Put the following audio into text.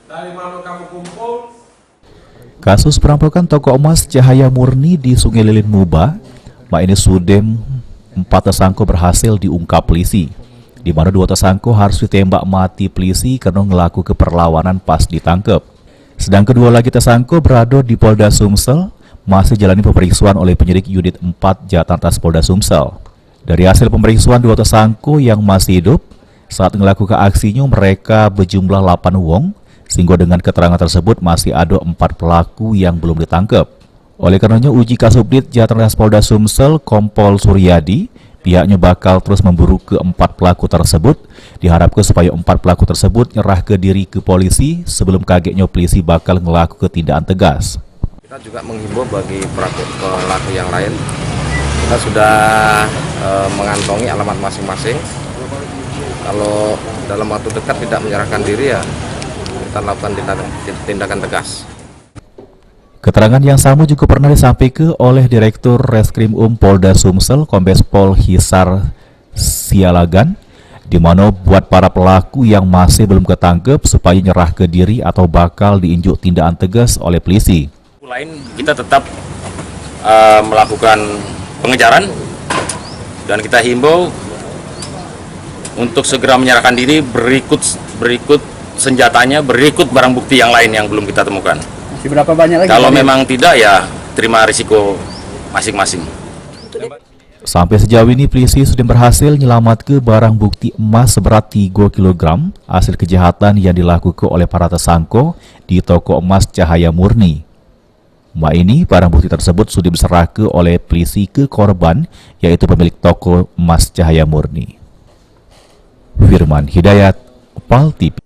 Dari mana kamu kumpul? Kasus perampokan toko emas Cahaya Murni di Sungai Lilin Muba, ini Sudem 4 tersangka berhasil diungkap polisi, di mana 2 tersangka harus ditembak mati polisi karena ngelaku keperlawanan pas ditangkap. Sedang kedua lagi tersangka berada di Polda Sumsel, masih jalani pemeriksaan oleh penyidik unit 4 Jatanras Polda Sumsel. Dari hasil pemeriksaan 2 tersangka yang masih hidup, saat melakukan aksinya mereka berjumlah 8 wong, sehingga dengan keterangan tersebut masih ada 4 pelaku yang belum ditangkap. Oleh karenanya uji Kasubdit Jatanras Polda Sumsel Kompol Suryadi, pihaknya bakal terus memburu ke-4 pelaku tersebut. Diharapkan supaya 4 pelaku tersebut nyerah ke diri ke polisi sebelum kagetnya polisi bakal melakukan tindakan tegas. Kita juga menghimbau bagi pelaku yang lain. Kita sudah mengantongi alamat masing-masing. Kalau dalam waktu dekat tidak menyerahkan diri, ya kita lakukan tindakan tegas. Keterangan yang sama juga pernah disampaikan oleh Direktur Reskrim Polda Sumsel Kombes Pol Hisar Sialagan, di mana buat para pelaku yang masih belum ketangkep supaya nyerah ke diri atau bakal diinjuk tindakan tegas oleh polisi. Lain kita tetap melakukan pengejaran dan kita himbau untuk segera menyerahkan diri, berikut senjatanya, berikut barang bukti yang lain yang belum kita temukan. Masih berapa banyak lagi? Kalau memang tidak, ya terima risiko masing-masing. Sampai sejauh ini polisi sudah berhasil menyelamatkan barang bukti emas seberat 3 kg hasil kejahatan yang dilakukan oleh para tersangka di toko emas Cahaya Murni. Ini barang bukti tersebut sudah diserahkan oleh polisi ke korban, yaitu pemilik toko emas Cahaya Murni. Firman Hidayat, PAL TV.